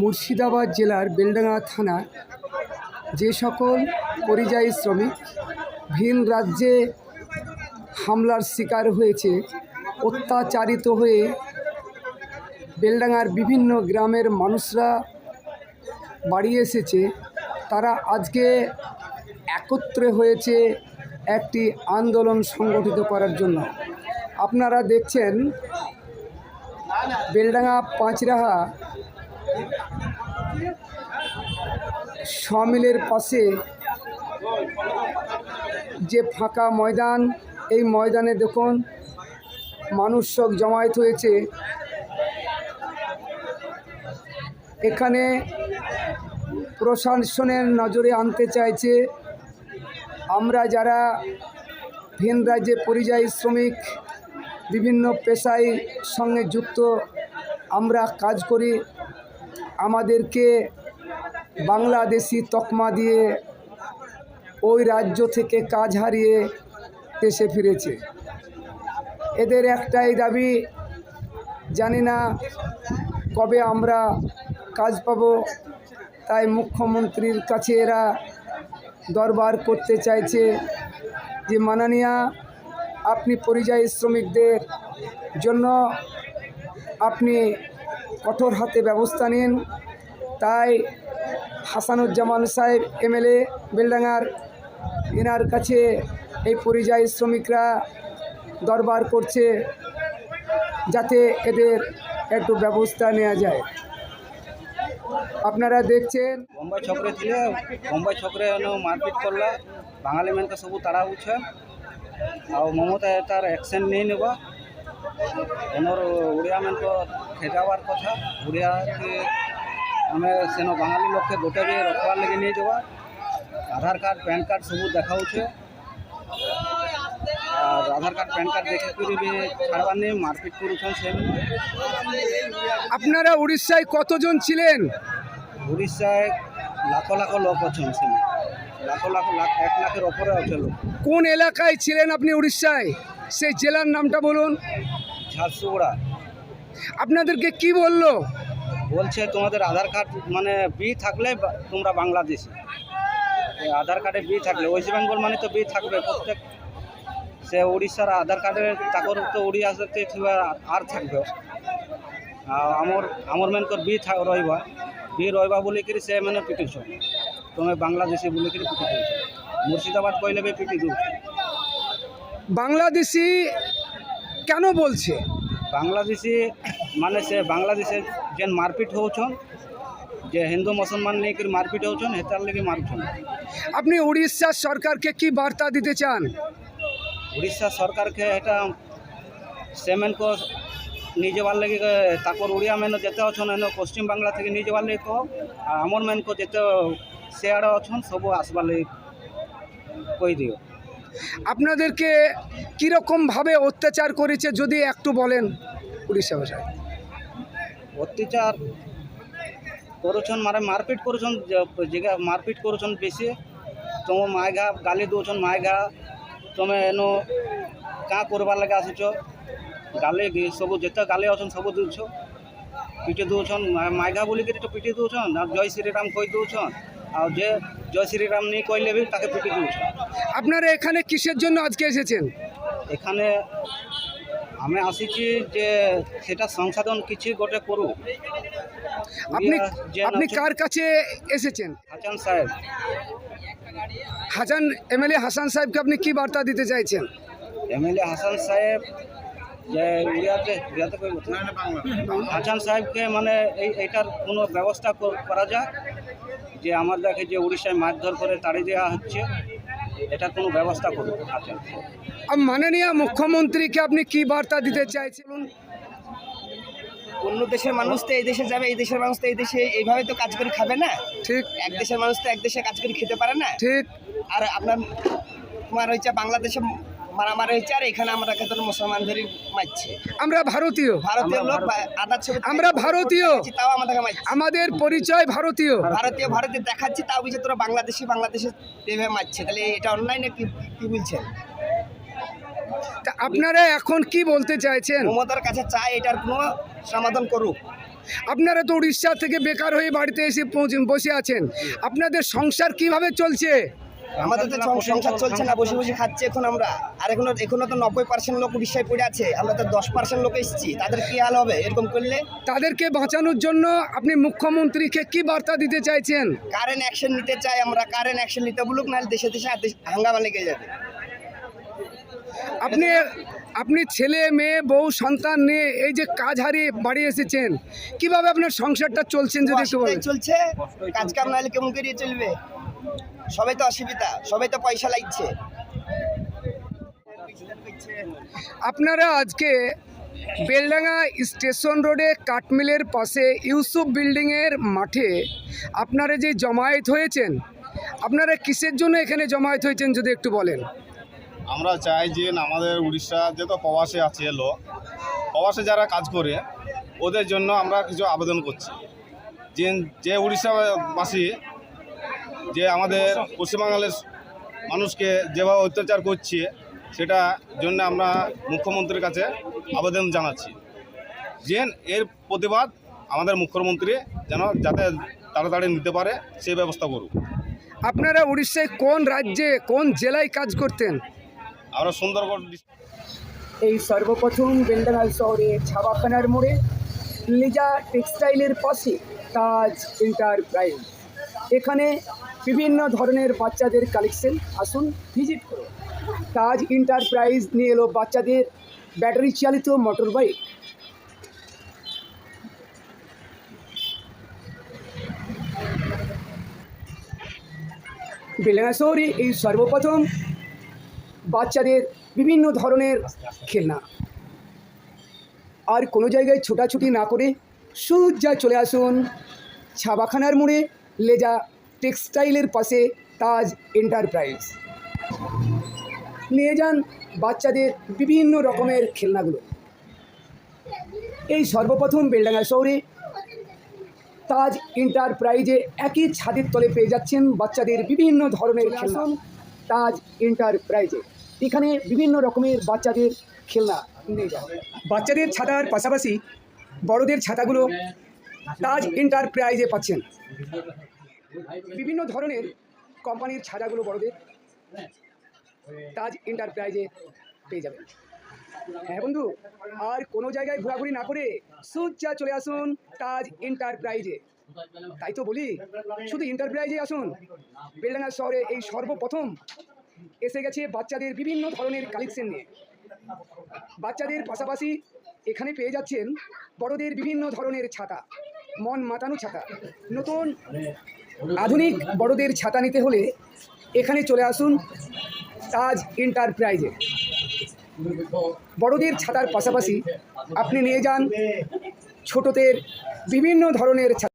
মুর্শিদাবাদ জেলার বেলডাঙ্গা থানা যে সকল পরিযায়ী শ্রমিক ভিন রাজ্যে হামলার শিকার হয়েছে, অত্যাচারিত হয়ে বেলডাঙ্গার বিভিন্ন গ্রামের মানুষরা বাড়ি এসেছে, তারা আজকে একত্রে হয়েছে একটি আন্দোলন সংগঠিত করার জন্য। আপনারা দেখছেন বেলডাঙ্গা পাঁচরাহা সমিলের পাশে যে ফাঁকা ময়দান, এই ময়দানে দেখুন মানুষ সব জমায়েত হয়েছে। এখানে প্রশাসনের নজরে আনতে চাইছে আমরা যারা ভিন রাজ্যে পরিযায়ী শ্রমিক, বিভিন্ন পেশায় সঙ্গে যুক্ত আমরা কাজ করি, আমাদেরকে বাংলাদেশি তকমা দিয়ে ওই রাজ্য থেকে কাজ হারিয়ে দেশে ফিরেছে। এদের একটাই দাবি, জানি না কবে আমরা কাজ পাব, তাই মুখ্যমন্ত্রীর কাছে এরা দরবার করতে চাইছে যে মাননীয়া, আপনি পরিযায়ী শ্রমিকদের জন্য আপনি কঠোর হাতে ব্যবস্থা নিন। তাই হাসানুজ্জামান সাহেব এমএলএ বেলডাঙ্গার, এনার কাছে এই পরিযায়ী শ্রমিকরা দরবার করছে যাতে এদের একটু ব্যবস্থা নেওয়া যায়। আপনারা দেখছেন বম্বাই ছকরে ଥିଲେ বম্বাই ছকরে মারপিট করলা, বাঙালি ମାନকে ସବୁ ତାଡ଼ା ହଉଛେ ଆଉ ମମତା ତାର ଆକ୍ସନ୍ ନେଇ ନେବ। ଏନର ଓଡ଼ିଆ ମାନଙ୍କ ଠେକାବାର କଥା, ଓଡ଼ିଆକେ ଆମେ ସେନ ବାঙାଲି ଲୋକେ ଗୋଟେ ବି ରଖବାର୍ ଲାଗି ନେଇ ଦେବା। ଆଧାର କାର୍ଡ଼ ପ୍ୟାନ୍ କାର୍ଡ଼ ସବୁ ଦେଖାଉଛେ, আর আধার কার্ড প্যান কার্ড দেখে বি ছাড়বার নেই, মারপিট করুছেন। সেমনি আপনারা উড়িষ্যায় কতজন ছিলেন? উড়িষ্যায় লাখ লাখ লোক আছেন, সেমনি লাখ লাখ 1 লাখের ওপরে আছে লোক। কোন এলাকায় ছিলেন আপনি উড়িষ্যায়? সেই জেলার নামটা বলুন। ঝারসুগুড়া। আপনাদেরকে কি বললো? বলছে তোমাদের আধার কার্ড মানে বি থাকলে তোমরা বাংলাদেশি, আধার কার্ডে বি থাকলে, ওয়েস্ট বেঙ্গল মানে তো বি থাকবে প্রত্যেক। সে উড়িষ্যার আধার কার্ডে তাকর তো ওড়িয়া আর থাকবে, আমার মেনকর বি রহবা বলিকি সে মানে পিটুছ, তুমি বাংলাদেশি বলিকি পিটি দেছ। মুর্শিদাবাদ কইলে বি পিটি দেছ। বাংলাদেশি কেন বলছে? বাংলাদেশি মানে সে বাংলাদেশে যেন মারপিট হচ্ছন, যে হিন্দু মুসলমান নিয়ে মারপিট হচ্ছন, হেতার লেগে মারছন। আপনি উড়িষ্যা সরকারকে কি বার্তা দিতে চান? উড়িষ্যা সরকারকে এটা সেমেনক নিয়ে যাবার লাগে, তারপর উড়িয়া মেন যেতে অছন এন পশ্চিম বাংলা থেকে নিয়ে যাবার লাগে কহ, আর আমার মেনক যেতে সেআড়ে অছন সবু আসবার লাগে কই দিও। আপনাদেরকে কীরকমভাবে অত্যাচার করেছে যদি একটু বলেন উড়িষ্যা ভাষায়? অত্যাচার করুছন মানে মারপিট করুছন, জায়গা মারপিট করুছন বেশি। তোম মায়ঘা গালি দৌছন, মায়ঘা তুমি এন কাঁ করবার লাগে আসুছ, গালি সবু যেতে গালি অছন সবু দৌছ, পিটি দৌছন। মায়ঘা বলিকি তো পিটি দৌছন, আর জয় শ্রীরাম কই দৌছন, আর যে জয় শ্রীরাম নেই কইলে বি তাকে পিটি দৌছন। আপনারা এখানে কিসের জন্য আজকে এসেছেন? এখানে আমি আসিছি যে সেটা সংশোধন কিছু গোটে করু। আপনি কার কাছে এসেছেন? হাসান সাহেব, হাসান এমএলএ হাসান সাহেবকে আপনি কি বার্তা দিতে চাইছেন? এমএলএ হাসান সাহেব যে উড়িয়াতে হাসান সাহেবকে মানে এইটার কোনো ব্যবস্থা করা যায়, যে আমাদেরকে যে উড়িষ্যায় মারধর করে তাড়িয়ে দেওয়া হচ্ছে, এটা কোনো ব্যবস্থা করুন। হাসান মাননীয় মুখ্যমন্ত্রীকে আপনি কি বার্তা দিতে চাইছেন? অন্য দেশের মানুষ তো এই দেশে যাবে, এই দেশের মানুষ তো এই দেশে এইভাবে তো কাজ করে খাবে না। ঠিক। এক দেশের মানুষ তো এক দেশে কাজ করে খেতে পারে না। ঠিক। আর তোমার হচ্ছে বাংলাদেশে মারামারি হচ্ছে, আর এখানে আমরা ক্ষেত্রে মুসলমানদের মারছে। আমরা ভারতীয় লোক আদার ছবি, আমরা ভারতীয়, তাও আমাদেরকে মারছে। আমাদের পরিচয় ভারতীয় ভারতীয় দেখাচ্ছি, তাও বুঝে তোরা বাংলাদেশে এইভাবে মারছে, তাহলে এটা অন্যায় না? কি বলছেন? তা আপনারা এখন কি বলতে চাইছেন? মমতার কাছে চাই এটার কোনো সমাধান করুক। আপনারা তো উড়িষ্যা থেকে বেকার হয়ে বাড়িতে এসে বসে আছেন, আপনাদের সংসার কিভাবে চলছে? আমাদের তো সংসার চলছে না, বসে বসে খাচ্ছি এখন আমরা। আর এখনো তো 90% লোক উড়িষ্যায় পড়ে আছে, আমরা তো 10% লোক এসেছি, তাদের কি হাল হবে এরকম করলে? তাদেরকে বাঁচানোর জন্য আপনি মুখ্যমন্ত্রীকে কি বার্তা দিতে চাইছেন? কারেন্ট অ্যাকশন নিতে চাই আমরা, কারেন্ট অ্যাকশন নিতে বলুক, নাহলে দেশে দেশে হাঙ্গামা লেগে যাবে। আপনি আপনি ছেলে মেয়ে বউ সন্তান নিয়ে এই যে কাজ হারিয়ে বাড়ি এসেছেন, কিভাবে আপনার সংসারটা চলছেন যদি একটু বলেন? অসুবিধায় চলছে, কাজ কাম নাহলে কেমন করিয়ে চলবে? সবাই তো অসুবিধা, সবাই তো পয়সা লাগছে। আপনারা আজকে বেলডাঙ্গা স্টেশন রোডে কাঠমিলের পাশে ইউসুফ বিল্ডিংয়ের মাঠে আপনারা যে জমায়েত হয়েছেন, আপনারা কিসের জন্য এখানে জমায়েত হয়েছেন যদি একটু বলেন? আমরা চাই যে আমাদের উড়িষ্যা যত প্রবাসে আছে লোক, প্রবাসে যারা কাজ করে ওদের জন্য আমরা কিছু আবেদন করছি। যে উড়িষ্যাবাসী যে আমাদের পশ্চিমবাংলার মানুষকে যেভাবে অত্যাচার করছে, সেটা জন্য আমরা মুখ্যমন্ত্রীর কাছে আবেদন জানাচ্ছি যে এর প্রতিবাদ আমাদের মুখ্যমন্ত্রী যেন যাতে তাড়াতাড়ি নিতে পারে সেই ব্যবস্থা করুক। আপনারা উড়িষ্যায় কোন রাজ্যে কোন জেলায় কাজ করতেন? আমরা সুন্দরগড় এই সর্বপ্রথম বেলডাঙ্গা শহরে ছাবাখানার মোড়ে লিজা টেক্সটাইলের পাশে তাজ এন্টারপ্রাইজ, এখানে বিভিন্ন ধরনের বাচ্চাদের কালেকশন, আসুন ভিজিট করুন। তাজ এন্টারপ্রাইজ নিয়ে এলো বাচ্চাদের ব্যাটারি চালিত মোটর বাইক। বেলডাঙ্গা শহরে এই সর্বপ্রথম বাচ্চাদের বিভিন্ন ধরনের খেলনা। আর কোনো জায়গায় ছোটাছুটি না করে সোজা চলে আসুন ছাবাখানার মোড়ে লেজা টেক্সটাইলের পাশে তাজ এন্টারপ্রাইজ। নিয়ে যান বাচ্চাদের বিভিন্ন রকমের খেলনাগুলো। এই সর্বপ্রথম বেলডাঙ্গা শহরে তাজ এন্টারপ্রাইজে একই ছাদের তলে পেয়ে যাচ্ছেন বাচ্চাদের বিভিন্ন ধরনের খেলনা। তাজ এন্টারপ্রাইজে এখানে বিভিন্ন রকমের বাচ্চাদের খেলনা নিয়ে যান। বাচ্চাদের ছাতার পাশাপাশি বড়দের ছাতাগুলো তাজ এন্টারপ্রাইজে পাচ্ছেন। বিভিন্ন ধরনের কোম্পানির ছাতাগুলো বড়দের তাজ এন্টারপ্রাইজে পেয়ে যাবেন। হ্যাঁ বন্ধু, আর কোনো জায়গায় ঘোরাঘুরি না করে সোজা চলে আসুন তাজ এন্টারপ্রাইজে। তাই তো বলি, শুধু এন্টারপ্রাইজে আসুন। বেলডাঙ্গা শহরে এই সর্বপ্রথম এসে গেছে বাচ্চাদের বিভিন্ন ধরনের কালেকশন নিয়ে। বাচ্চাদের পাশাপাশি এখানে পেয়ে যাচ্ছেন বড়দের বিভিন্ন ধরনের ছাতা, মন মাতানো ছাতা। নতুন আধুনিক বড়দের ছাতা নিতে হলে এখানে চলে আসুন তাজ এন্টারপ্রাইজে। বড়দের ছাতার পাশাপাশি আপনি নিয়ে যান ছোটদের বিভিন্ন ধরনের ছাতা।